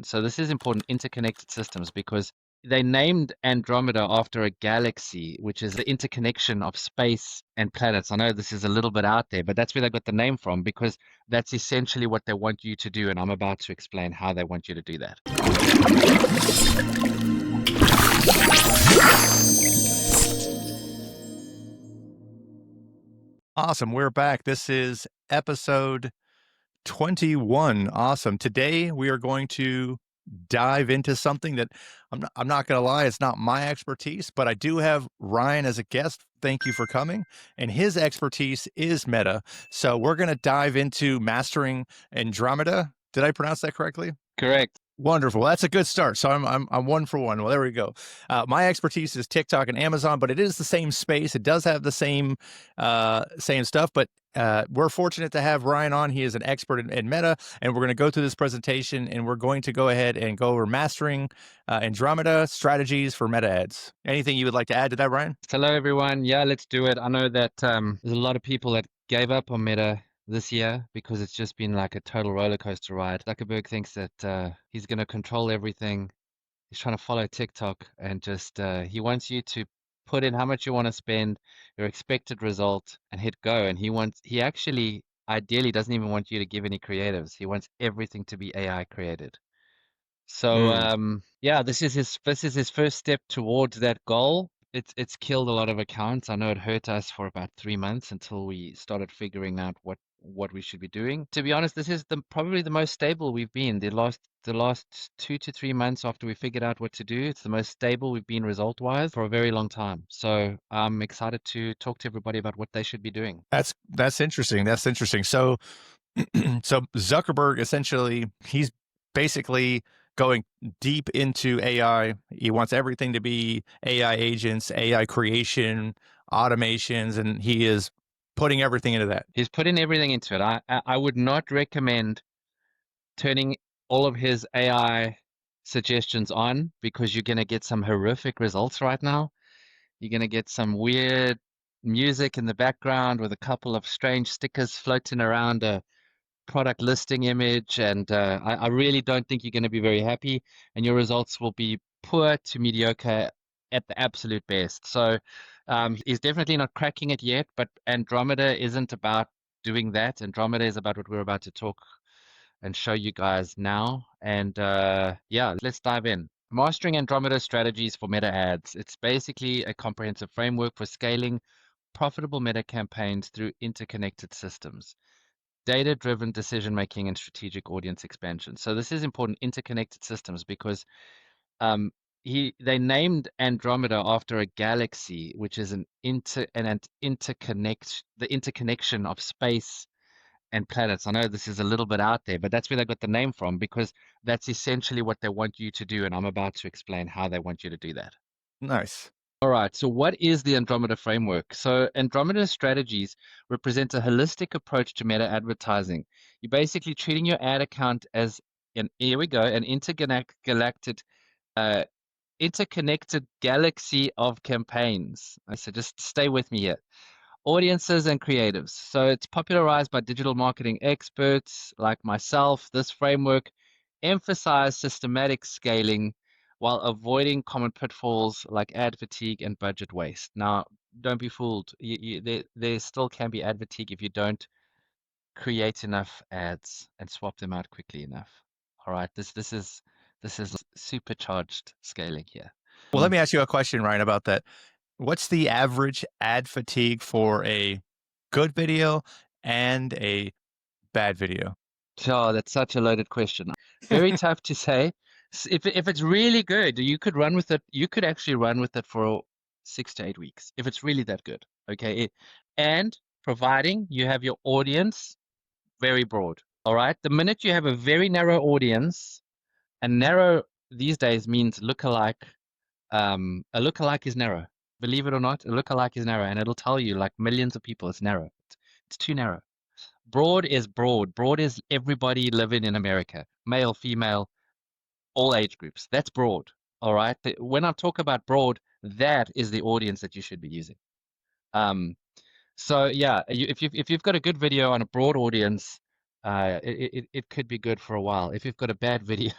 So this is important, interconnected systems, because they named Andromeda after a galaxy, which is the interconnection of space and planets. I know this is a little bit out there, but that's where they got the name from, because that's essentially what they want you to do. And I'm about to explain how they want you to do that. Awesome. We're back. This is episode 21. Awesome. Today we are going to dive into something that I'm not going to lie, it's not my expertise, but I do have Ryan as a guest. Thank you for coming. And his expertise is Meta. So we're going to dive into mastering Andromeda. Did I pronounce that correctly? Correct. Wonderful. That's a good start. So I'm 1 for 1. Well, there we go. My expertise is TikTok and Amazon, but it is the same space. It does have the same stuff, but we're fortunate to have Ryan on. He is an expert in Meta, and we're going to go through this presentation, and we're going to go ahead and go over mastering Andromeda strategies for Meta ads. Anything you would like to add to that, Ryan? Hello, everyone. Yeah, let's do it. I know that there's a lot of people that gave up on Meta this year because it's just been like a total roller coaster ride. Zuckerberg thinks that he's going to control everything. He's trying to follow TikTok, and just he wants you to put in how much you want to spend, your expected result, and hit go. And he actually ideally doesn't even want you to give any creatives. He wants everything to be AI created. So yeah, this is his first step towards that goal. It's killed a lot of accounts. I know it hurt us for about 3 months until we started figuring out what we should be doing. To be honest, this is probably the most stable we've been the last 2 to 3 months after we figured out what to do. It's the most stable we've been result-wise for a very long time. So I'm excited to talk to everybody about what they should be doing. That's interesting. That's interesting. So so Zuckerberg essentially, he's basically going deep into AI. He wants everything to be AI agents, AI creation, automations, and he is putting everything into that. He's putting everything into it. I would not recommend turning all of his AI suggestions on, because you're going to get some horrific results right now. You're going to get some weird music in the background with a couple of strange stickers floating around a product listing image, and I really don't think you're going to be very happy, and your results will be poor to mediocre at the absolute best. So he's definitely not cracking it yet, but Andromeda isn't about doing that. Andromeda is about what we're about to talk and show you guys now. And yeah, let's dive in. Mastering Andromeda strategies for meta ads. It's basically a comprehensive framework for scaling profitable meta campaigns through interconnected systems, data-driven decision-making, and strategic audience expansion. So this is important, interconnected systems, because they named Andromeda after a galaxy, which is the interconnection of space and planets. I know this is a little bit out there, but that's where they got the name from, because that's essentially what they want you to do, and I'm about to explain how they want you to do that. Nice. All right, so what is the Andromeda framework? So Andromeda strategies represent a holistic approach to meta advertising. You're basically treating your ad account as here we go, an interconnected galaxy of campaigns. So just stay with me here. Audiences and creatives. So it's popularized by digital marketing experts like myself. This framework emphasizes systematic scaling while avoiding common pitfalls like ad fatigue and budget waste. Now, don't be fooled. There still can be ad fatigue if you don't create enough ads and swap them out quickly enough. All right, this is supercharged scaling here. Well, let me ask you a question, Ryan, about that. What's the average ad fatigue for a good video and a bad video? Oh, that's such a loaded question. Very tough to say. If it's really good, you could run with it. You could actually run with it for 6 to 8 weeks if it's really that good. Okay, and providing you have your audience very broad. All right. The minute you have a very narrow audience, and narrow these days means lookalike. A lookalike is narrow. Believe it or not, a lookalike is narrow, and it'll tell you like millions of people it's narrow. It's too narrow. Broad is broad. Broad is everybody living in America, male, female, all age groups. That's broad. All right. When I talk about broad, that is the audience that you should be using. So yeah, if you've got a good video on a broad audience, it could be good for a while. If you've got a bad video,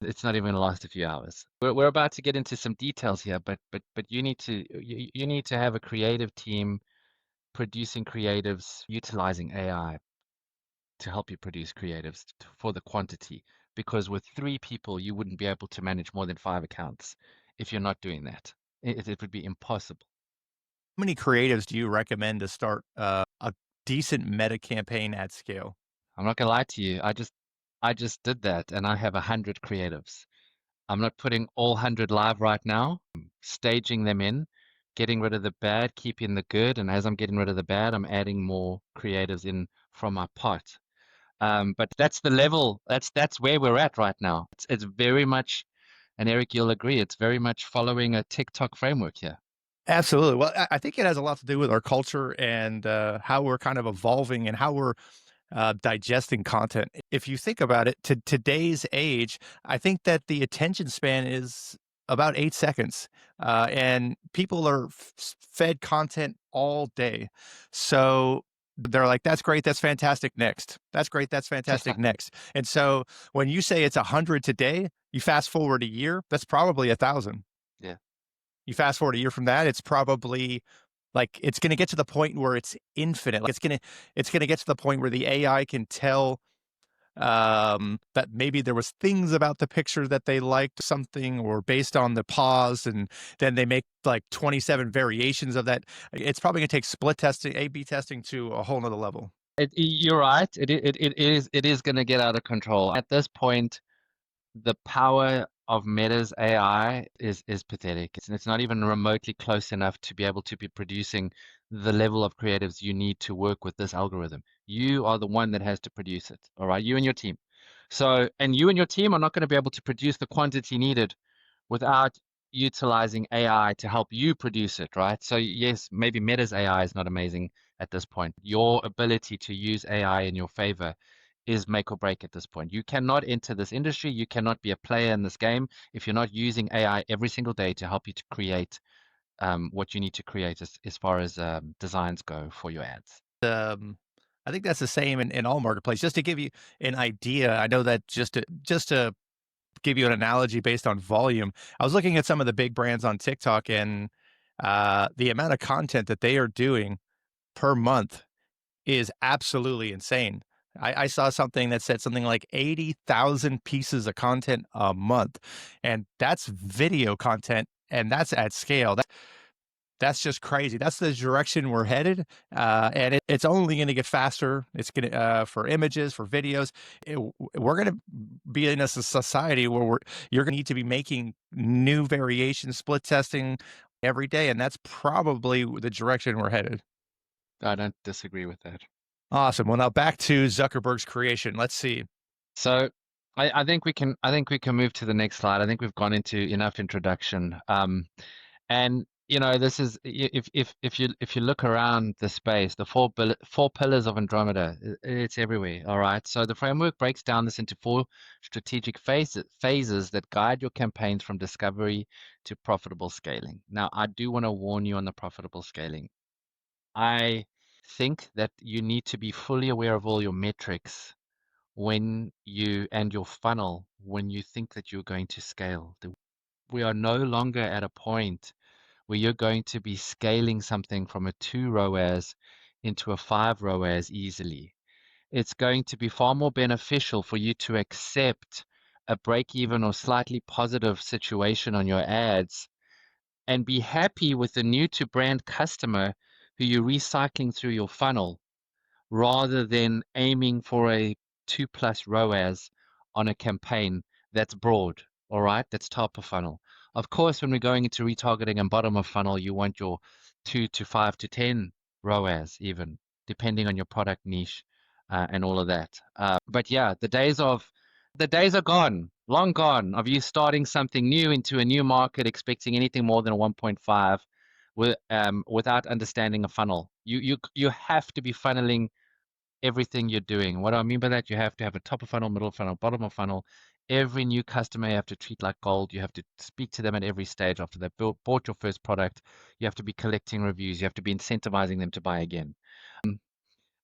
it's not even going to last a few hours. We're about to get into some details here, but you need to have a creative team producing creatives, utilizing AI to help you produce creatives for the quantity. Because with 3 people, you wouldn't be able to manage more than 5 accounts if you're not doing that. It would be impossible. How many creatives do you recommend to start a decent meta campaign at scale? I'm not gonna lie to you. I just did that, and I have 100 creatives. I'm not putting all 100 live right now. I'm staging them in, getting rid of the bad, keeping the good, and as I'm getting rid of the bad, I'm adding more creatives in from my pot. But that's the level. That's where we're at right now. It's very much, and Eric, you'll agree, it's very much following a TikTok framework here. Absolutely. Well, I think it has a lot to do with our culture and how we're kind of evolving and how we're digesting content. If you think about it, to today's age, I think that the attention span is about 8 seconds, and people are fed content all day. So they're like, "That's great, that's fantastic. Next, that's great, that's fantastic. Next." And so when you say it's 100 today, you fast forward a year, that's probably 1,000. Yeah. You fast forward a year from that, it's probably like it's going to get to the point where it's infinite. Like it's going to get to the point where the AI can tell that maybe there was things about the picture that they liked something or based on the pause, and then they make like 27 variations of that. It's probably going to take split testing, A/B testing to a whole nother level. You're right. It is going to get out of control. At this point, the power of Meta's AI is pathetic. It's not even remotely close enough to be able to be producing the level of creatives you need to work with this algorithm. You are the one that has to produce it, all right? You and your team. So, and you and your team are not going to be able to produce the quantity needed without utilizing AI to help you produce it, right? So yes, maybe Meta's AI is not amazing at this point. Your ability to use AI in your favor is make or break at this point. You cannot enter this industry. You cannot be a player in this game if you're not using AI every single day to help you to create what you need to create as far as designs go for your ads. Um, I think that's the same in all marketplaces. Just to give you an idea, I know that just to give you an analogy based on volume, I was looking at some of the big brands on TikTok and the amount of content that they are doing per month is absolutely insane. I saw something that said something like 80,000 pieces of content a month, and that's video content, and that's at scale. That's just crazy. That's the direction we're headed, and it's only going to get faster. It's going to for images, for videos. We're going to be in a society where you're going to need to be making new variations, split testing every day, and that's probably the direction we're headed. I don't disagree with that. Awesome. Well, now back to Zuckerberg's creation. Let's see. So I think we can move to the next slide. I think we've gone into enough introduction. And this is if you look around the space, the four pillars of Andromeda, it's everywhere. All right. So the framework breaks down this into 4 strategic phases that guide your campaigns from discovery to profitable scaling. Now, I do want to warn you on the profitable scaling. I think that you need to be fully aware of all your metrics when you and your funnel when you think that you're going to scale. We are no longer at a point where you're going to be scaling something from a 2 ROAS into a 5 ROAS easily. It's going to be far more beneficial for you to accept a break even or slightly positive situation on your ads and be happy with the new to brand customer who you're recycling through your funnel rather than aiming for a 2+ ROAS on a campaign that's broad, all right? That's top of funnel. Of course, when we're going into retargeting and bottom of funnel, you want your 2 to 5 to 10 ROAS even, depending on your product niche and all of that. But yeah, the days are gone, long gone, of you starting something new into a new market, expecting anything more than a 1.5 without understanding a funnel. You have to be funneling everything you're doing. What do I mean by that? You have to have a top of funnel, middle of funnel, bottom of funnel. Every new customer you have to treat like gold. You have to speak to them at every stage after they've bought your first product. You have to be collecting reviews. You have to be incentivizing them to buy again.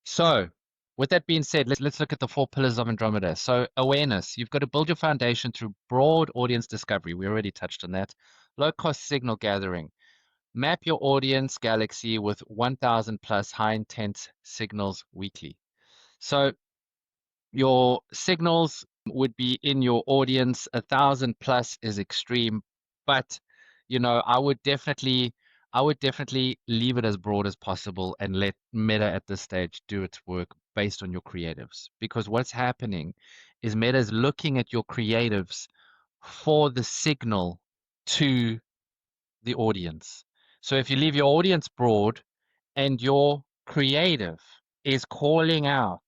So with that being said, let's look at the 4 pillars of Andromeda. So awareness, you've got to build your foundation through broad audience discovery. We already touched on that. Low cost signal gathering. Map your audience galaxy with 1,000 plus high intent signals weekly. So your signals would be in your audience. 1,000 plus is extreme, but I would definitely leave it as broad as possible and let Meta at this stage do its work based on your creatives. Because what's happening is Meta is looking at your creatives for the signal to the audience. So if you leave your audience broad and your creative is calling out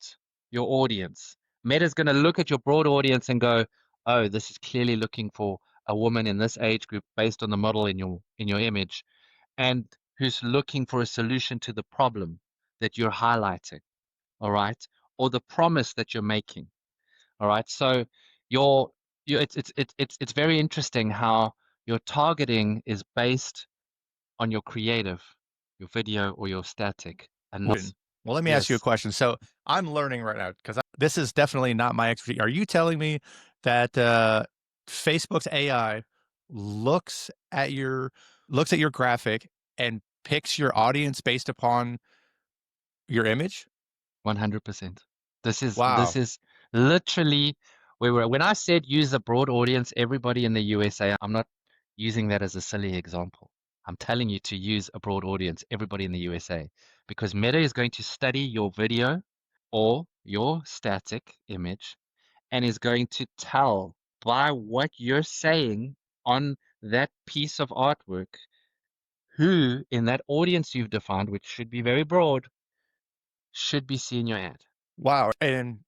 your audience, Meta's going to look at your broad audience and go, oh, this is clearly looking for a woman in this age group based on the model in your image, and who's looking for a solution to the problem that you're highlighting, all right, or the promise that you're making, all right. So your it's very interesting how your targeting is based on your creative, your video or your static, and not. Well, let me ask you a Yes, question. So I'm learning right now because this is definitely not my expertise. Are you telling me that Facebook's AI looks at your graphic and picks your audience based upon your image? 100%. This Wow. is literally where we're. When I said use a broad audience, everybody in the USA, I'm not using that as a silly example. I'm telling you to use a broad audience, everybody in the USA, because Meta is going to study your video or your static image and is going to tell by what you're saying on that piece of artwork who in that audience you've defined, which should be very broad, should be seeing your ad. Wow. And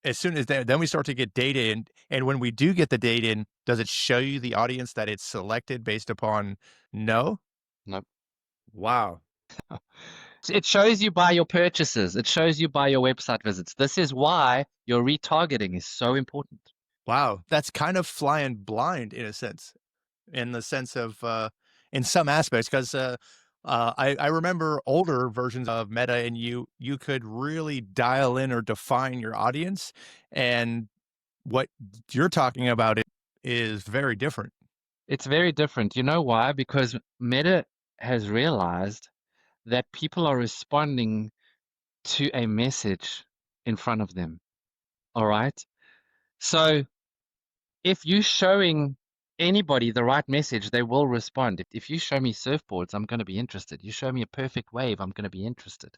as soon as then we start to get data in, and when we do get the data in, does it show you the audience that it's selected based upon no? No. Wow. It shows you by your purchases. It shows you by your website visits. This is why your retargeting is so important. Wow. That's kind of flying blind in a sense. In the sense of in some aspects because I remember older versions of Meta and you could really dial in or define your audience, and what you're talking about is very different. It's very different. You know why? Because Meta has realized that people are responding to a message in front of them. All right. So if you're showing anybody the right message, they will respond. If you show me surfboards, I'm going to be interested. You show me a perfect wave, I'm going to be interested.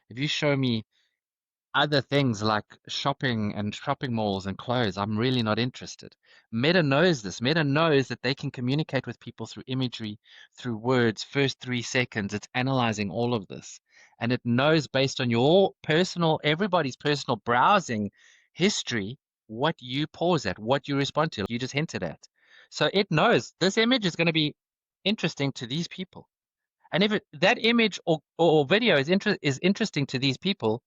If you show me other things like shopping and shopping malls and clothes, I'm really not interested. Meta knows this. Meta knows that they can communicate with people through imagery, through words, first 3 seconds. It's analyzing all of this. And it knows based on your personal, everybody's personal browsing history, what you pause at, what you respond to, you just hinted at. So it knows this image is going to be interesting to these people. And if that image or video is interesting to these people,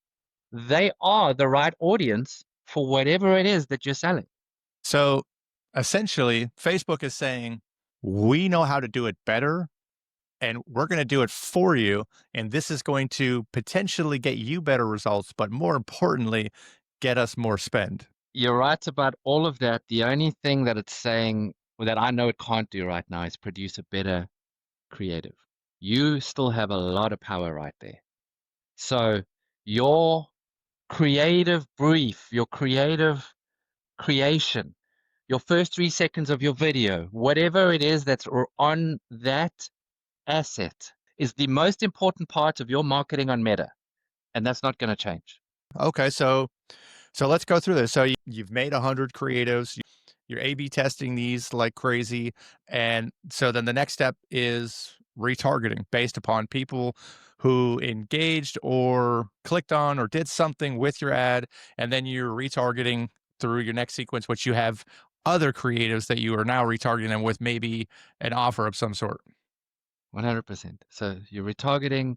they are the right audience for whatever it is that you're selling. So essentially, Facebook is saying, we know how to do it better and we're going to do it for you. And this is going to potentially get you better results, but more importantly, get us more spend. You're right about all of that. The only thing that it's saying that I know it can't do right now is produce a better creative. You still have a lot of power right there. So your creative brief, your creative creation, your first 3 seconds of your video, whatever it is that's on that asset is the most important part of your marketing on Meta, and that's not going to change. Okay, so let's go through this. So you've made 100 creatives. You're A/B testing these like crazy, and so then the next step is retargeting based upon people who engaged or clicked on or did something with your ad, and then you're retargeting through your next sequence, which you have other creatives that you are now retargeting them with maybe an offer of some sort. 100%. So you're retargeting,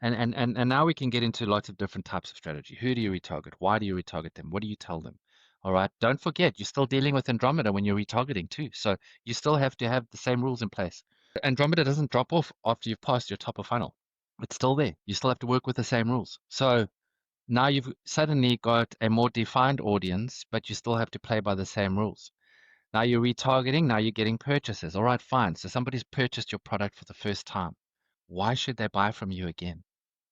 and now we can get into lots of different types of strategy. Who do you retarget? Why do you retarget them? What do you tell them? All right. Don't forget, you're still dealing with Andromeda when you're retargeting too. So you still have to have the same rules in place. Andromeda doesn't drop off after you've passed your top of funnel. It's still there. You still have to work with the same rules. So Now you've suddenly got a more defined audience, but you still have to play by the same rules. Now you're retargeting, now you're getting purchases. All right, fine. So somebody's purchased your product for the first time. Why should they buy from you again?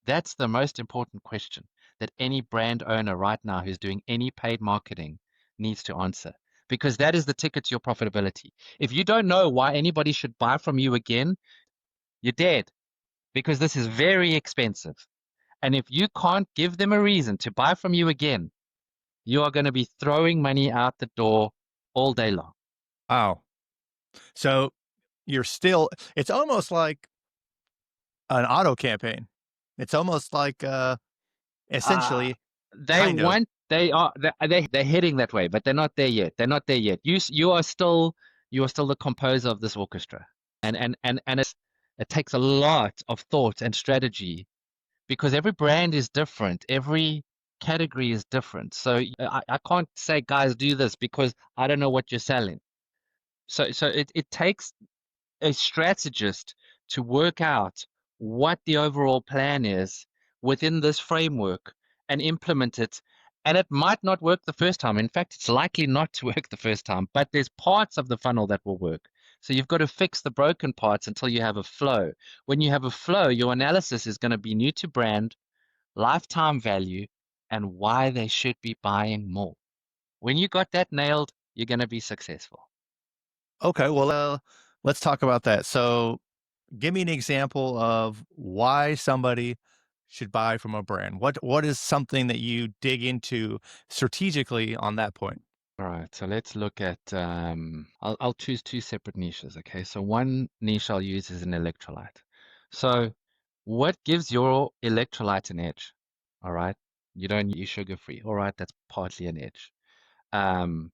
That's the most important question that any brand owner right now who's doing any paid marketing needs to answer, because that is the ticket to your profitability. If you don't know why anybody should buy from you again, you're dead, because this is very expensive. And if you can't give them a reason to buy from you again, you are going to be throwing money out the door all day long. Wow. So you're still, it's almost like an auto campaign. It's almost like Uh, essentially they kind of. want, they're heading that way, but they're not there yet. They're not there yet. You are still the composer of this orchestra, and it takes a lot of thought and strategy, because every brand is different, every category is different. So I can't say, guys, do this, because I don't know what you're selling. So it takes a strategist to work out what the overall plan is within this framework and implement it. And it might not work the first time. In fact, it's likely not to work the first time, but there's parts of the funnel that will work. So you've got to fix the broken parts until you have a flow. When you have a flow, your analysis is going to be new to brand, lifetime value, and why they should be buying more. When you got that nailed, you're going to be successful. Okay, well, let's talk about that. So, give me an example of why somebody should buy from a brand. What is something that you dig into strategically on that point? All right, so let's look at, I'll choose two separate niches, okay? So one niche I'll use is an electrolyte. So what gives your electrolyte an edge? All right, you don't use sugar-free. All right, that's partly an edge. Um,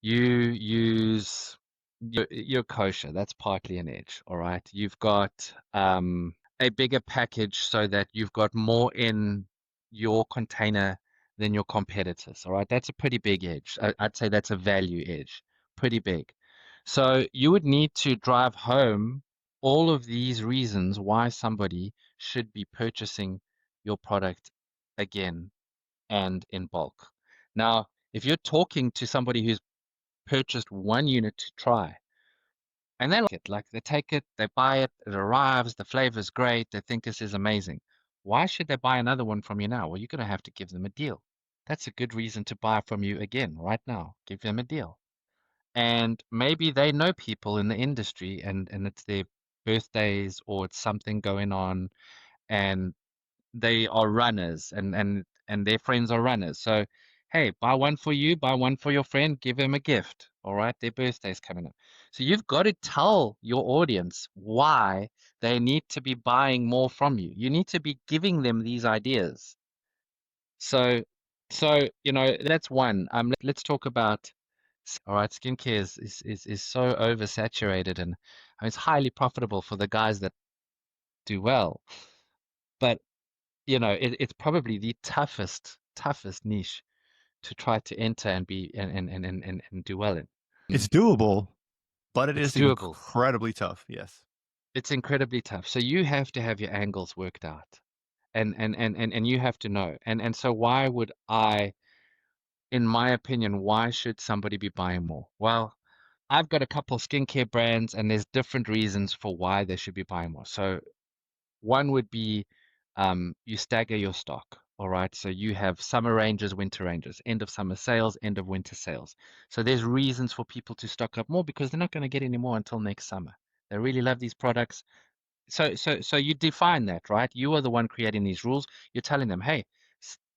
you use your kosher, that's partly an edge. All right, you've got a bigger package so that you've got more in your container than your competitors. All right, that's a pretty big edge. I'd say that's a value edge, pretty big. So you would need to drive home all of these reasons why somebody should be purchasing your product again and in bulk. Now, if you're talking to somebody who's purchased one unit to try, and they like they take it, they buy it, it arrives, the flavor's great, they think this is amazing. Why should they buy another one from you now? Well, you're going to have to give them a deal. That's a good reason to buy from you again right now. Give them a deal. And maybe they know people in the industry, and it's their birthdays or it's something going on, and they are runners, and their friends are runners. So, hey, buy one for you, buy one for your friend, give them a gift. All right, their birthday's coming up. So you've got to tell your audience why they need to be buying more from you. You need to be giving them these ideas. So, that's one. Let's talk about. All right, skincare is so oversaturated, and it's highly profitable for the guys that do well. But it's probably the toughest niche to try to enter and be and do well in. It's doable, but it It's is doable. incredibly tough. Yes. It's incredibly tough. So you have to have your angles worked out. And you have to know. And so why would I, in my opinion, why should somebody be buying more? Well, I've got a couple of skincare brands, and there's different reasons for why they should be buying more. So one would be you stagger your stock. All right. So you have summer ranges, winter ranges, end of summer sales, end of winter sales. So there's reasons for people to stock up more, because they're not going to get any more until next summer. They really love these products. So you define that, right? You are the one creating these rules. You're telling them, hey,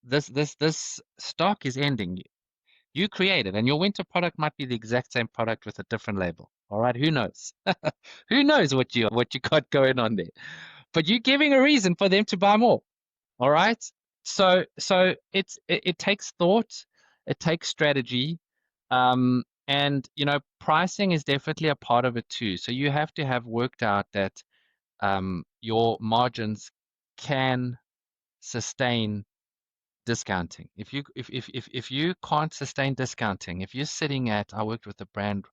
this stock is ending. You create it, and your winter product might be the exact same product with a different label. All right. Who knows? Who knows what you got going on there? But you're giving a reason for them to buy more. All right. So it takes thought, it takes strategy, and pricing is definitely a part of it too. So you have to have worked out that your margins can sustain discounting. If you can't sustain discounting, if you're sitting at, I worked with a brand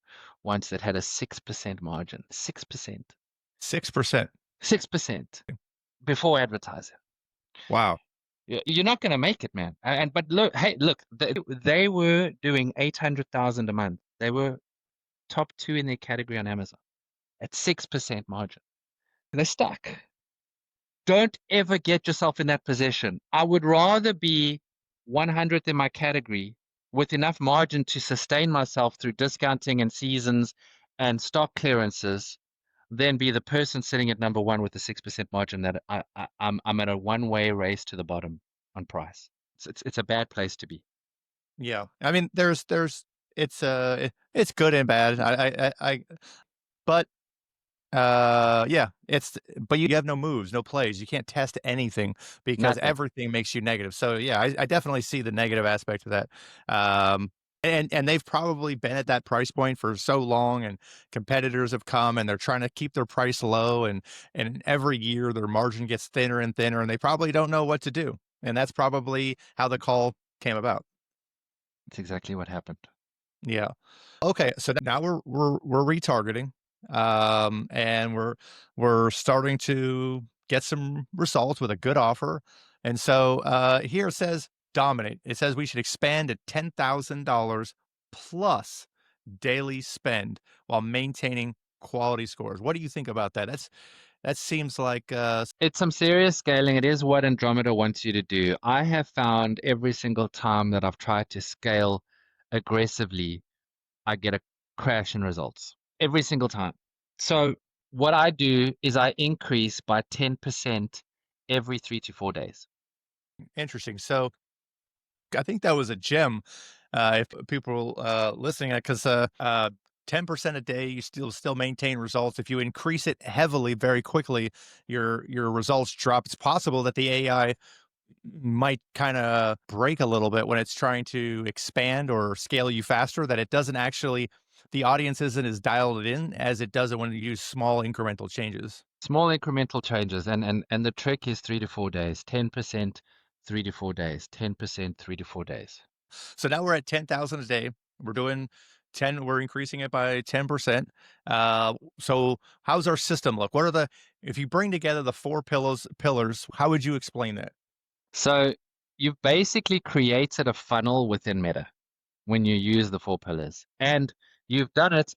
once that had a 6% margin, 6%, 6%. 6% before advertising. Wow. You're not going to make it, man. But look, hey, look, they were doing 800,000 a month. They were top 2 in their category on Amazon at 6% margin. They're stuck. Don't ever get yourself in that position. I would rather be 100th in my category with enough margin to sustain myself through discounting and seasons and stock clearances than be the person sitting at number 1 with a 6% margin that I'm at a one-way race to the bottom on price. It's a bad place to be. Yeah. I mean, it's good and bad. But yeah, but you have no moves, no plays. You can't test anything because Nothing. everything makes you negative. So yeah, I definitely see the negative aspect of that. And they've probably been at that price point for so long, and competitors have come and they're trying to keep their price low, and every year their margin gets thinner and thinner, and they probably don't know what to do. And that's probably how the call came about. It's exactly what happened. Yeah. Okay, so now we're retargeting, and we're starting to get some results with a good offer, and so here it says dominate. It says we should expand to $10,000 plus daily spend while maintaining quality scores. What do you think about that? That seems like It's some serious scaling. It is what Andromeda wants you to do. I have found every single time that I've tried to scale aggressively, I get a crash in results every single time. So what I do is I increase by 10% every 3 to 4 days. interesting. So I think that was a gem. If people listening, because 10% a day, you still maintain results. If you increase it heavily, very quickly, your results drop. It's possible that the AI might kind of break a little bit when it's trying to expand or scale you faster. That it doesn't actually, the audience isn't as dialed in as it does it when you use small incremental changes. Small incremental changes, and the trick is 3 to 4 days, 10%, 3 to 4 days, 10%, 3 to 4 days. So now we're at 10,000 a day. We're doing 10, we're increasing it by 10%. So how's our system look? If you bring together the four pillars, how would you explain that? So you've basically created a funnel within Meta when you use the 4 pillars. And you've done it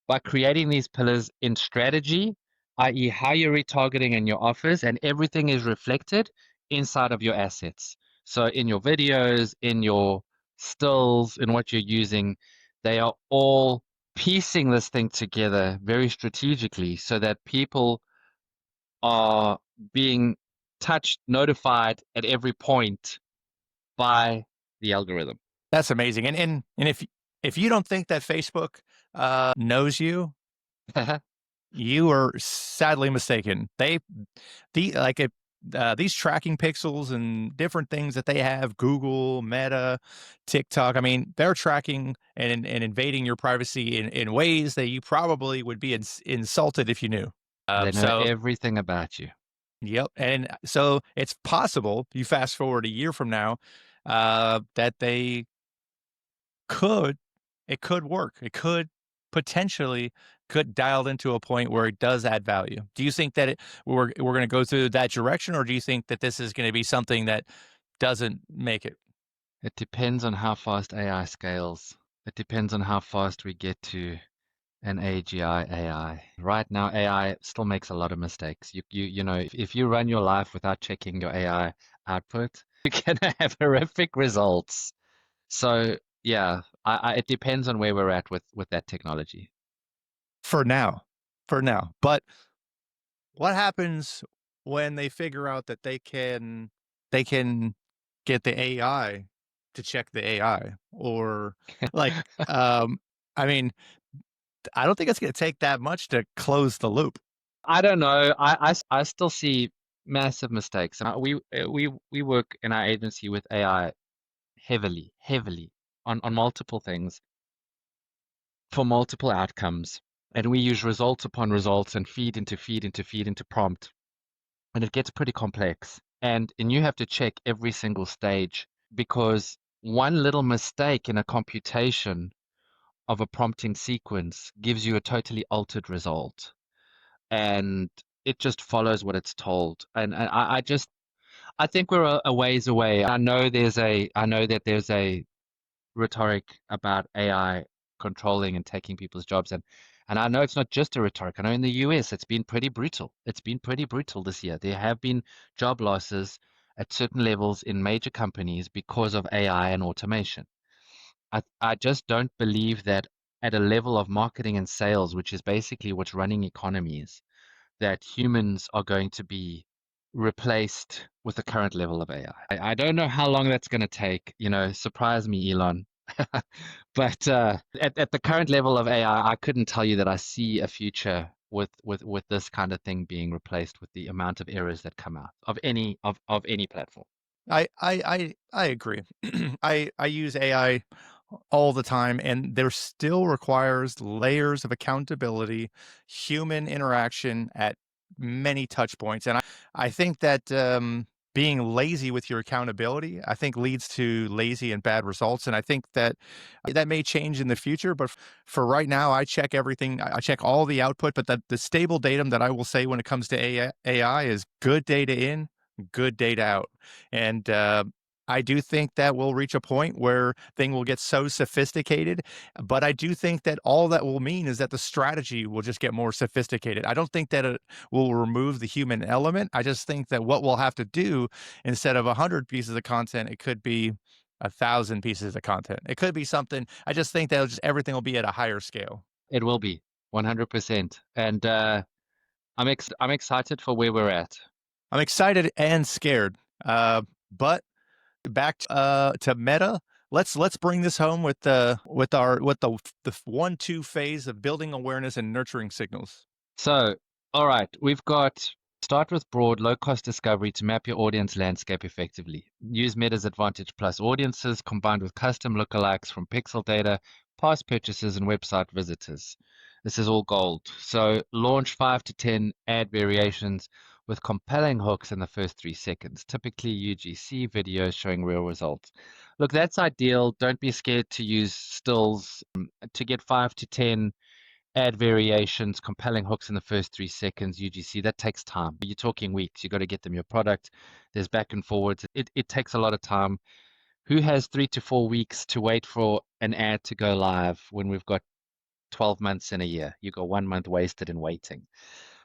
by creating these pillars in strategy, i.e., how you're retargeting in your offers, and everything is reflected inside of your assets. So in your videos, in your stills, in what you're using, they are all piecing this thing together very strategically so that people are being touched, notified at every point by the algorithm. That's amazing. And if you don't think that Facebook knows you, you are sadly mistaken. These tracking pixels and different things that they have, Google, Meta, TikTok. I mean, they're tracking and invading your privacy in ways that you probably would be insulted if you knew. They know So, everything about you. yep. And so it's possible you fast forward a year from now that could it could work. It could potentially could dialed into a point where it does add value. Do you think that we're going to go through that direction, or do you think that this is going to be something that doesn't make it? It depends on how fast AI scales. It depends on how fast we get to an AGI AI. Right now, AI still makes a lot of mistakes. You know, if you run your life without checking your AI output, you're gonna have horrific results. So yeah, it depends on where we're at with that technology. For now, for now. But what happens when they figure out that they can get the AI to check the AI, or like I mean, I don't think it's going to take that much to close the loop. I don't know. I still see massive mistakes, and we work in our agency with AI heavily on multiple things for multiple outcomes. And we use results upon results and feed into prompt. And it gets pretty complex. And you have to check every single stage because one little mistake in a computation of a prompting sequence gives you a totally altered result. And it just follows what it's told. And I think we're a ways away. I know that there's a rhetoric about AI controlling and taking people's jobs, and I know it's not just a rhetoric. I know in the US it's been pretty brutal. It's been pretty brutal this year. There have been job losses at certain levels in major companies because of AI and automation. I just don't believe that at a level of marketing and sales, which is basically what's running economies, that humans are going to be replaced with the current level of AI. I don't know how long that's going to take. Surprise me, Elon. But at the current level of AI, I couldn't tell you that I see a future with this kind of thing being replaced with the amount of errors that come out of any platform. I agree. I use AI all the time, and there still requires layers of accountability, human interaction at many touch points. And I think that being lazy with your accountability, I think leads to lazy and bad results. And I think that that may change in the future. But for right now, I check everything. I check all the output, but the stable datum that I will say when it comes to AI is good data in, good data out. And I do think that we'll reach a point where thing will get so sophisticated, but I do think that all that will mean is that the strategy will just get more sophisticated. I don't think that it will remove the human element. I just think that what we'll have to do, instead of 100 pieces of content, it could be 1,000 pieces of content. It could be something. I just think that just everything will be at a higher scale. It will be 100%, and I'm excited for where we're at. I'm excited and scared. But back to Meta. Let's bring this home with the 1-2 phase of building awareness and nurturing signals. So, all right, we've got start with broad, low-cost discovery to map your audience landscape effectively. Use Meta's Advantage Plus audiences combined with custom lookalikes from pixel data, past purchases, and website visitors. This is all gold. So, launch 5 to 10 ad variations with compelling hooks in the first 3 seconds, typically UGC videos showing real results. Look, that's ideal. Don't be scared to use stills to get 5 to 10 add variations, compelling hooks in the first 3 seconds, UGC. That takes time. You're talking weeks. You got to get them your product. There's back and forwards. It takes a lot of time. Who has 3 to 4 weeks to wait for an ad to go live when we've got 12 months in a year? You got 1 month wasted in waiting.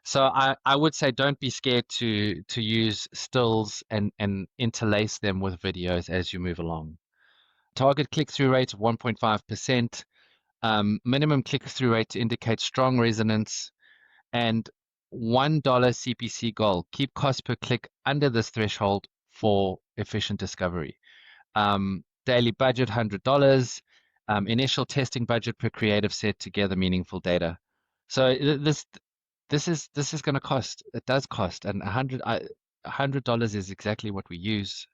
So I would say don't be scared to use stills and interlace them with videos as you move along. Target click-through rate of 1.5%. Minimum click-through rate to indicate strong resonance, and $1 CPC goal. Keep cost per click under this threshold for efficient discovery. Daily budget $100. Initial testing budget per creative set to gather meaningful data. So this is going to cost. It does cost, and $100 is exactly what we use.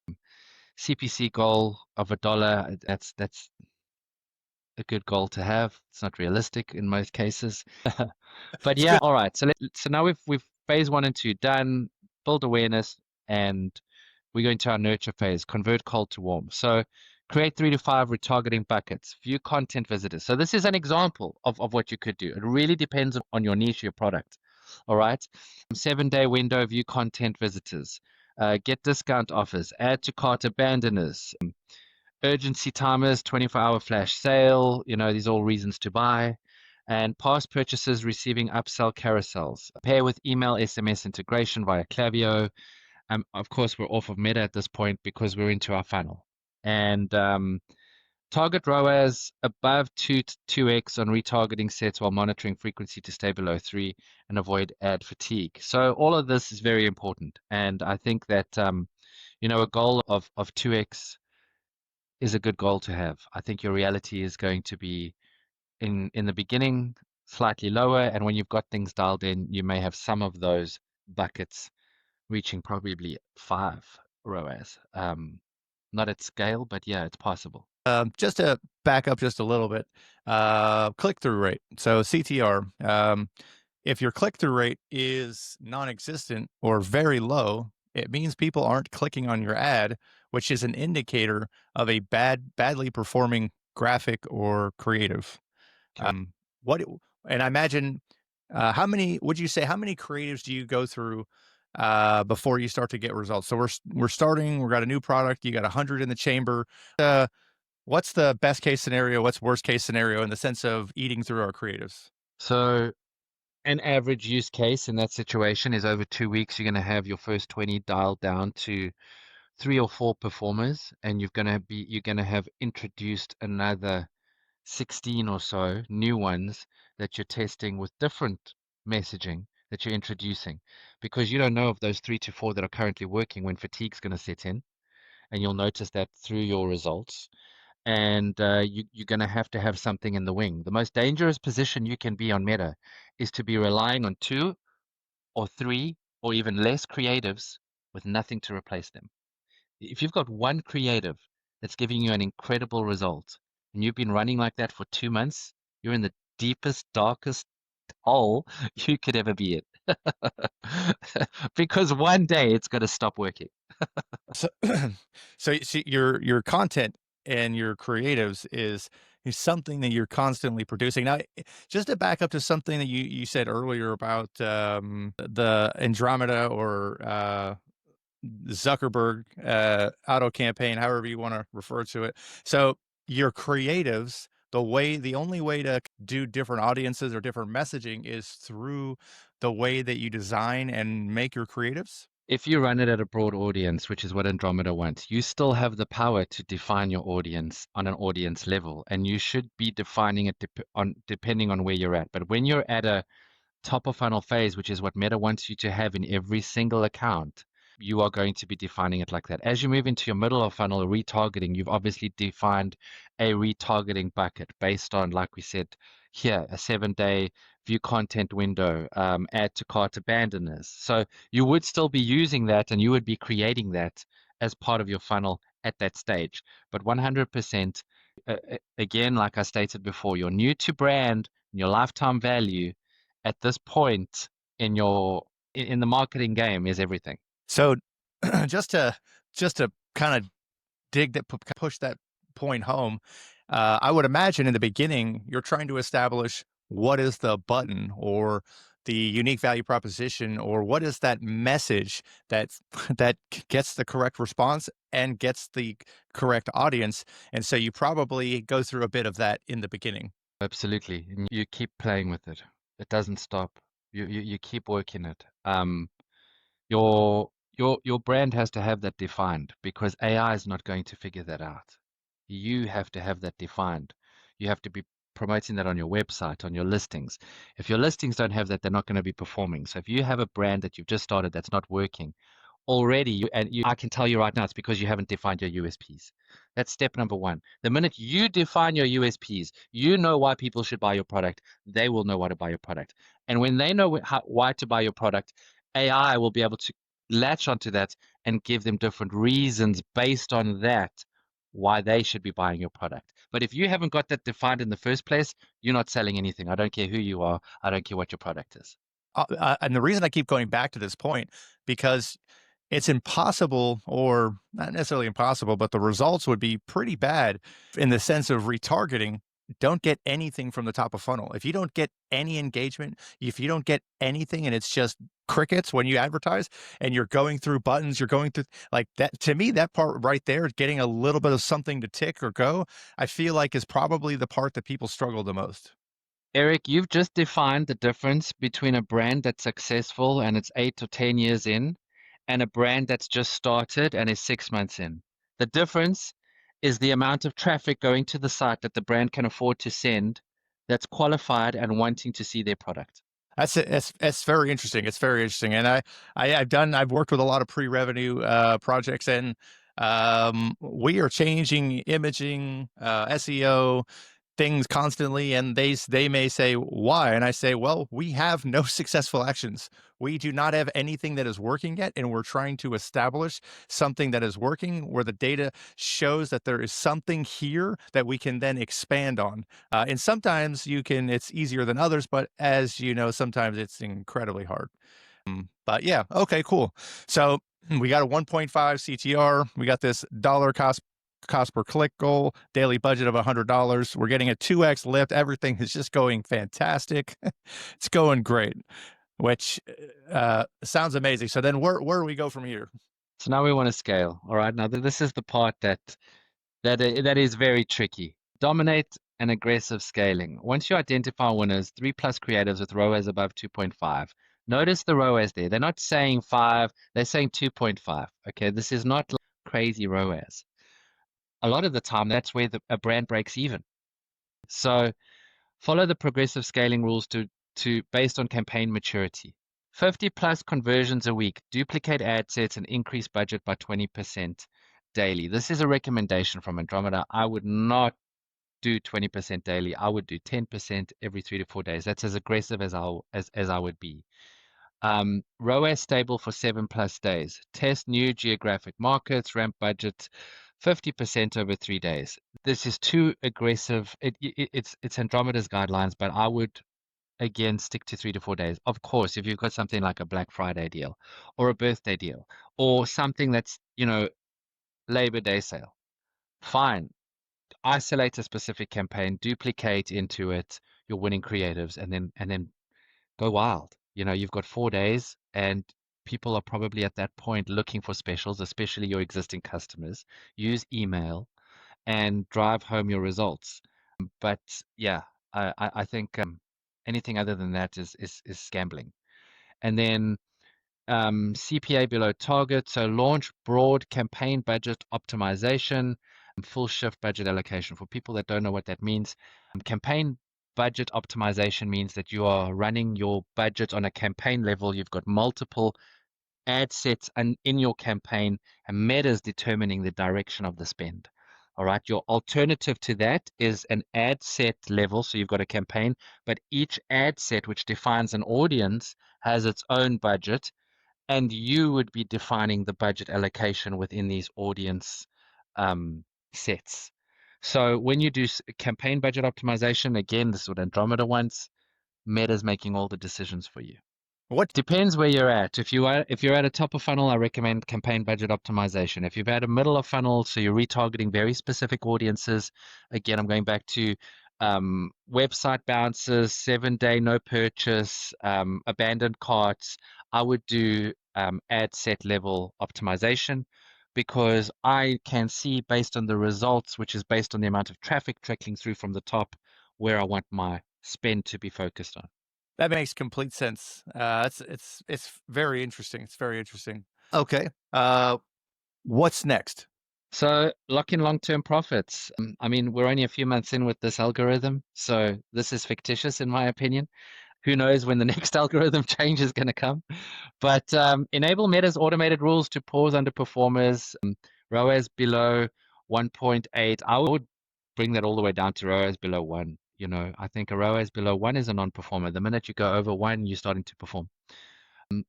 CPC goal of $1. That's a good goal to have. It's not realistic in most cases. But It's yeah, good. all right. So now we've phase 1 and 2 done, build awareness, and we go into our nurture phase, convert cold to warm. So create 3 to 5 retargeting buckets, view content visitors. So this is an example of what you could do. It really depends on your niche, your product. All right. 7-day window, view content visitors. Get discount offers, add to cart abandoners, urgency timers, 24-hour flash sale, these are all reasons to buy. And past purchases receiving upsell carousels. Pair with email SMS integration via Klaviyo. Of course, we're off of Meta at this point because we're into our funnel. And target ROAS above 2x on retargeting sets while monitoring frequency to stay below 3 and avoid ad fatigue. So all of this is very important. And I think that, a goal of 2x is a good goal to have. I think your reality is going to be in the beginning slightly lower, and when you've got things dialed in, you may have some of those buckets reaching probably 5 ROAS. Not at scale, but yeah, it's possible. Just to back up just a little bit, click-through rate. So CTR. If your click-through rate is non-existent or very low, it means people aren't clicking on your ad, which is an indicator of a badly performing graphic or creative. Okay. What and I imagine how many would you say how many creatives do you go through before you start to get results. So we're starting. We've got a new product. You got 100 in the chamber. What's the best case scenario? What's worst case scenario in the sense of eating through our creatives? So an average use case in that situation is over 2 weeks, you're going to have your first 20 dialed down to 3 or 4 performers, and you're going to have introduced another 16 or so new ones that you're testing with different messaging that you're introducing, because you don't know if those 3 to 4 that are currently working when fatigue's going to set in, and you'll notice that through your results. And you're going to have something in the wing. The most dangerous position you can be on Meta is to be relying on 2 or 3 or even less creatives with nothing to replace them. If you've got one creative that's giving you an incredible result and you've been running like that for 2 months, you're in the deepest, darkest hole you could ever be in. Because one day it's going to stop working. So, so you see, your content and your creatives is something that you're constantly producing. Now, just to back up to something that you said earlier about the Andromeda or Zuckerberg auto campaign, however you want to refer to it. So your creatives, the only way to do different audiences or different messaging is through the way that you design and make your creatives. If you run it at a broad audience, which is what Andromeda wants, you still have the power to define your audience on an audience level, and you should be defining it depending on where you're at. But when you're at a top of funnel phase, which is what Meta wants you to have in every single account, you are going to be defining it like that. As you move into your middle of funnel retargeting, you've obviously defined a retargeting bucket based on, like we said here, a 7-day view content window, add to cart abandoners. So you would still be using that and you would be creating that as part of your funnel at that stage. But 100%, again, like I stated before, you're new to brand, your lifetime value at this point in the marketing game is everything. So just to kind of push that point home, I would imagine in the beginning you're trying to establish what is the button or the unique value proposition or what is that message that that gets the correct response and gets the correct audience. And so you probably go through a bit of that in the beginning. Absolutely. And you keep playing with it. It doesn't stop. You keep working it. Your your brand has to have that defined because AI is not going to figure that out. You have to have that defined. You have to be promoting that on your website, on your listings. If your listings don't have that, they're not going to be performing. So if you have a brand that you've just started that's not working, already, I can tell you right now, it's because you haven't defined your USPs. That's step number one. The minute you define your USPs, you know why people should buy your product. They will know why to buy your product. And when they know why to buy your product, AI will be able to latch onto that and give them different reasons based on that why they should be buying your product. But if you haven't got that defined in the first place, you're not selling anything. I don't care who you are. I don't care what your product is. And the reason I keep going back to this point, because it's impossible, or not necessarily impossible, but the results would be pretty bad in the sense of retargeting. Don't get anything from the top of funnel. If you don't get any engagement, if you don't get anything and it's just crickets when you advertise and you're going through buttons, you're going through like that, to me, that part right there, getting a little bit of something to tick or go, I feel like is probably the part that people struggle the most. Eric, you've just defined the difference between a brand that's successful and it's 8 or 10 years in, and a brand that's just started and is 6 months in. The difference is the amount of traffic going to the site that the brand can afford to send that's qualified and wanting to see their product. That's very interesting. It's very interesting, and I've worked with a lot of pre-revenue projects, and we are changing imaging, SEO things constantly, and they may say why, and I say, well, we have no successful actions. We do not have anything that is working yet, and we're trying to establish something that is working, where the data shows that there is something here that we can then expand on. And sometimes it's easier than others, but as you know, sometimes it's incredibly hard. But yeah, okay, cool. So we got a 1.5 CTR. We got this dollar cost per click goal, daily budget of $100. We're getting a 2x lift. Everything is just going fantastic. It's going great. which sounds amazing. So then where do we go from here? So now we want to scale. All right. Now this is the part that is very tricky. Dominate and aggressive scaling. Once you identify winners, 3+ creatives with ROAS above 2.5. Notice the ROAS there. They're not saying 5, they're saying 2.5. Okay, this is not like crazy ROAS. A lot of the time, that's where a brand breaks even. So follow the progressive scaling rules to based on campaign maturity. 50+ conversions a week, duplicate ad sets and increase budget by 20% daily. This is a recommendation from Andromeda. I would not do 20% daily. I would do 10% every 3 to 4 days. That's as aggressive as I would be. ROAS stable for 7+ days. Test new geographic markets, ramp budget 50% over 3 days. This is too aggressive. It's Andromeda's guidelines, but I would again stick to 3 to 4 days. Of course, if you've got something like a Black Friday deal or a birthday deal or something that's, Labor Day sale, fine. Isolate a specific campaign, duplicate into it your winning creatives, and then go wild. You've got 4 days, and people are probably at that point looking for specials, especially your existing customers. Use email and drive home your results. But yeah, I think anything other than that is gambling. And then CPA below target. So launch broad campaign budget optimization, full shift budget allocation. For people that don't know what that means, campaign budget optimization means that you are running your budget on a campaign level. You've got multiple ad sets in your campaign, and Meta is determining the direction of the spend. All right. Your alternative to that is an ad set level. So you've got a campaign, but each ad set, which defines an audience, has its own budget, and you would be defining the budget allocation within these audience sets. So when you do campaign budget optimization, again, this is what Andromeda wants. Meta's making all the decisions for you. What Depends where you're at. If you're at a top of funnel, I recommend campaign budget optimization. If you're at a middle of funnel, so you're retargeting very specific audiences, again, I'm going back to website bounces, 7-day no purchase, abandoned carts. I would do ad set level optimization because I can see based on the results, which is based on the amount of traffic trickling through from the top, where I want my spend to be focused on. That makes complete sense. It's very interesting. It's very interesting. Okay. What's next? So lock in long-term profits. I mean, we're only a few months in with this algorithm, so this is fictitious in my opinion. Who knows when the next algorithm change is going to come? But enable Meta's automated rules to pause underperformers. ROAS below 1.8. I would bring that all the way down to ROAS below 1. I think a ROAS below 1 is a non-performer. The minute you go over 1, you're starting to perform.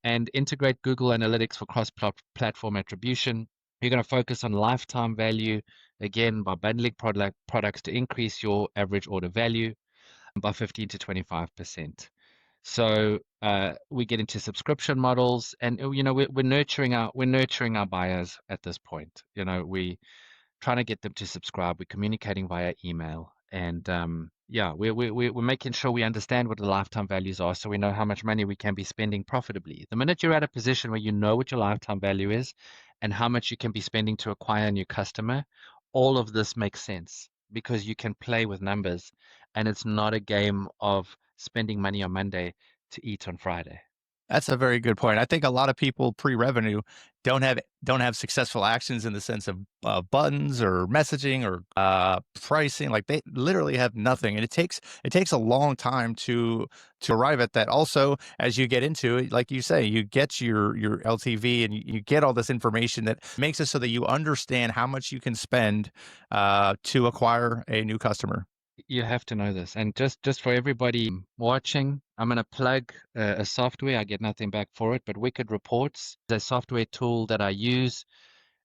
And integrate Google Analytics for cross-platform attribution. You're going to focus on lifetime value, again, by bundling products to increase your average order value by 15 to 25%. So we get into subscription models, and we're nurturing our buyers at this point. We trying to get them to subscribe. We're communicating via email, and we're making sure we understand what the lifetime values are, so we know how much money we can be spending profitably. The minute you're at a position where you know what your lifetime value is and how much you can be spending to acquire a new customer, all of this makes sense because you can play with numbers, and it's not a game of spending money on Monday to eat on Friday. That's a very good point. I think a lot of people pre-revenue don't have successful actions in the sense of buttons or messaging or pricing. Like they literally have nothing, and it takes a long time to arrive at that. Also, as you get into it, like you say, you get your LTV and you get all this information that makes it so that you understand how much you can spend to acquire a new customer. You have to know this. And just for everybody watching, I'm going to plug a software. I get nothing back for it, but Wicked Reports is a software tool that I use.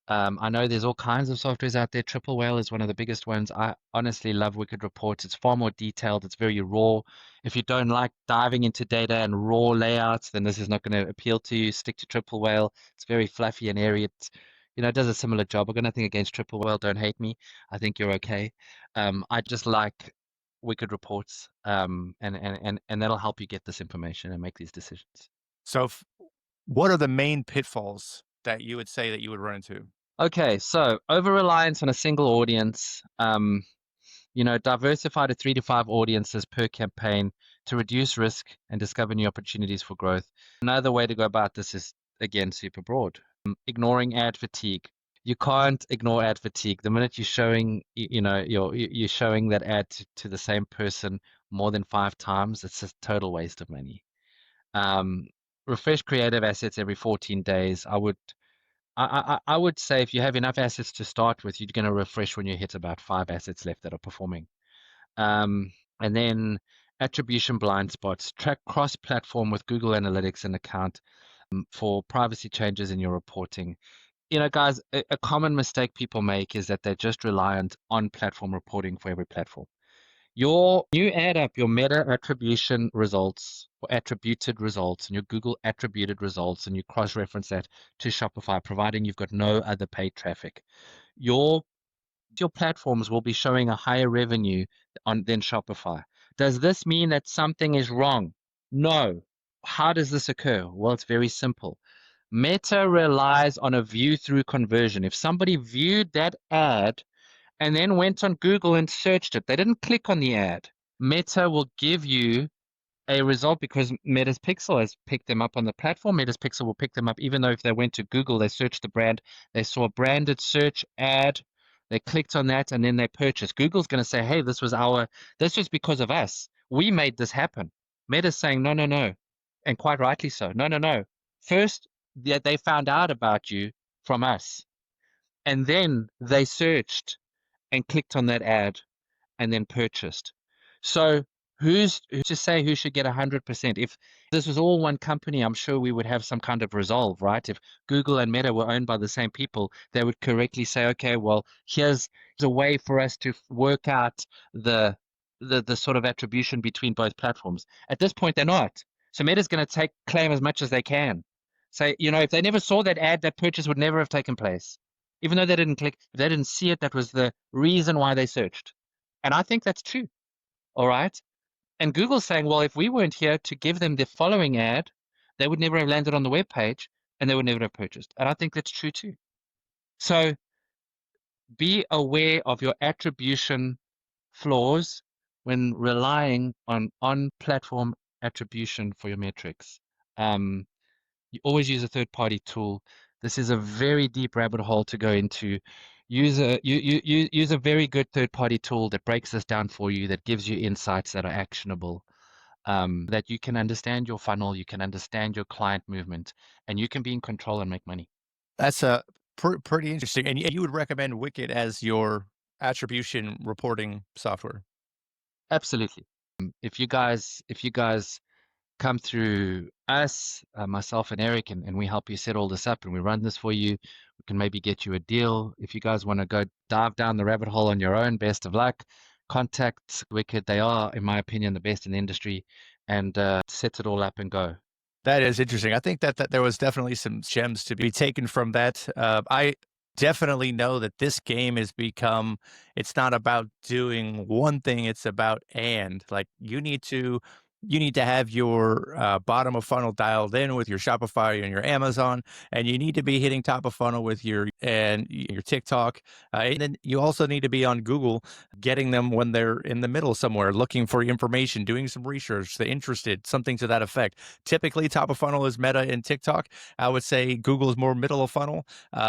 I know there's all kinds of softwares out there. Triple Whale is one of the biggest ones. I honestly love Wicked Reports. It's far more detailed. It's very raw. If you don't like diving into data and raw layouts, then this is not going to appeal to you. Stick to Triple Whale. It's very fluffy and airy. It does a similar job. I've got nothing against Triple Whale. Don't hate me. I think you're okay. I just like Wicked Reports, and that'll help you get this information and make these decisions. So, what are the main pitfalls that you would say that you would run into? Okay, so over-reliance on a single audience, diversify to 3 to 5 audiences per campaign to reduce risk and discover new opportunities for growth. Another way to go about this is, again, super broad. Ignoring ad fatigue. You can't ignore ad fatigue. The minute you're showing, you're showing that ad to the same person more than 5 times, it's a total waste of money. Um, Refresh creative assets every 14 days. I would say if you have enough assets to start with, you're going to refresh when you hit about 5 assets left that are performing. And then attribution blind spots. Track cross-platform with Google Analytics and account for privacy changes in your reporting. Guys, a common mistake people make is that they're just reliant on platform reporting for every platform. You add up your meta attribution results or attributed results and your Google attributed results, and you cross-reference that to Shopify, providing you've got no other paid traffic. Your platforms will be showing a higher revenue than Shopify. Does this mean that something is wrong? No. How does this occur? Well, it's very simple. Meta relies on a view-through conversion. If somebody viewed that ad and then went on Google and searched it, they didn't click on the ad. Meta will give you a result because Meta's Pixel has picked them up on the platform. Meta's Pixel will pick them up even though if they went to Google, they searched the brand, they saw a branded search ad, they clicked on that, and then they purchased. Google's going to say, hey, this was because of us. We made this happen. Meta's saying, no, no, no. And quite rightly so. No, no, no. First, they found out about you from us. And then they searched and clicked on that ad and then purchased. So who's to say who should get 100%? If this was all one company, I'm sure we would have some kind of resolve, right? If Google and Meta were owned by the same people, they would correctly say, okay, well, here's a way for us to work out the sort of attribution between both platforms. At this point, they're not. So Meta's going to claim as much as they can. Say, if they never saw that ad, that purchase would never have taken place. Even though they didn't click, if they didn't see it, that was the reason why they searched. And I think that's true. All right. And Google's saying, well, if we weren't here to give them the following ad, they would never have landed on the web page and they would never have purchased. And I think that's true too. So be aware of your attribution flaws when relying on platform attribution for your metrics. You always use a third-party tool. This is a very deep rabbit hole to go into. Use a very good third-party tool that breaks this down for you, that gives you insights that are actionable, that you can understand your funnel, you can understand your client movement, and you can be in control and make money. That's pretty interesting. And you would recommend Wicked as your attribution reporting software? Absolutely. If you guys come through us, myself and Eric, and we help you set all this up and we run this for you. We can maybe get you a deal. If you guys want to go dive down the rabbit hole on your own, best of luck. Contact Wicked. They are, in my opinion, the best in the industry, and set it all up and go. That is interesting. I think that there was definitely some gems to be taken from that. I definitely know that this game has become, it's not about doing one thing, it's about like you need to have your bottom of funnel dialed in with your Shopify and your Amazon, and you need to be hitting top of funnel with your TikTok, and then you also need to be on Google, getting them when they're in the middle somewhere, looking for information, doing some research, they're interested, something to that effect. Typically, top of funnel is Meta and TikTok. I would say Google is more middle of funnel,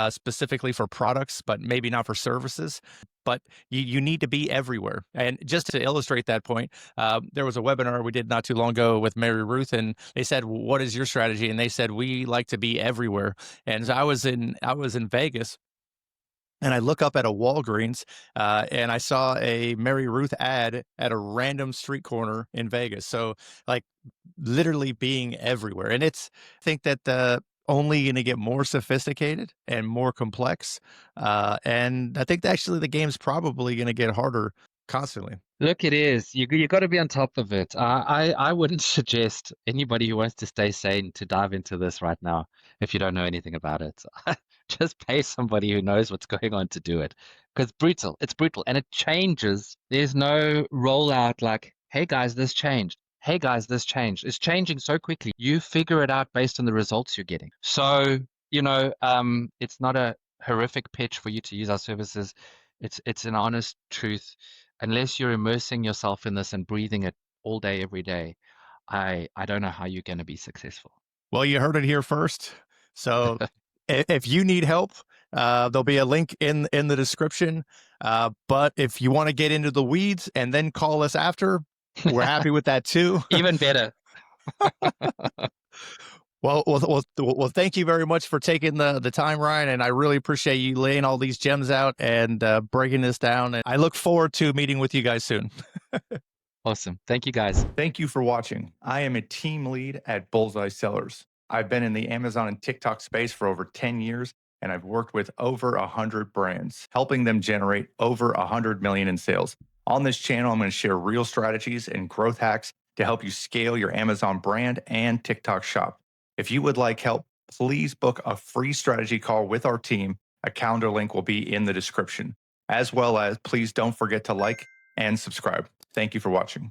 specifically for products, but maybe not for services. But you need to be everywhere. And just to illustrate that point, there was a webinar we did not too long ago with Mary Ruth, and they said, "What is your strategy?" And they said, "We like to be everywhere." And so I was in Vegas, and I look up at a Walgreens, and I saw a Mary Ruth ad at a random street corner in Vegas. So, like, literally being everywhere. And I think that only going to get more sophisticated and more complex. And I think that actually the game's probably going to get harder constantly. Look, it is. You got to be on top of it. I wouldn't suggest anybody who wants to stay sane to dive into this right now if you don't know anything about it. Just pay somebody who knows what's going on to do it. Because brutal. It's brutal. And it changes. There's no rollout like, hey guys, this changed. hey guys, this changed. It's changing so quickly. You figure it out based on the results you're getting. So, it's not a horrific pitch for you to use our services. It's an honest truth. Unless you're immersing yourself in this and breathing it all day, every day, I don't know how you're going to be successful. Well, you heard it here first. So if you need help, there'll be a link in the description. But if you want to get into the weeds and then call us after, we're happy with that too. Even better. Well, thank you very much for taking the time, Ryan, and I really appreciate you laying all these gems out and breaking this down. And I look forward to meeting with you guys soon. Awesome. Thank you, guys. Thank you for watching. I am a team lead at Bullseye Sellers. I've been in the Amazon and TikTok space for over 10 years, and I've worked with over 100 brands, helping them generate over 100 million in sales. On this channel, I'm going to share real strategies and growth hacks to help you scale your Amazon brand and TikTok shop. If you would like help, please book a free strategy call with our team. A calendar link will be in the description. As well as, please don't forget to like and subscribe. Thank you for watching.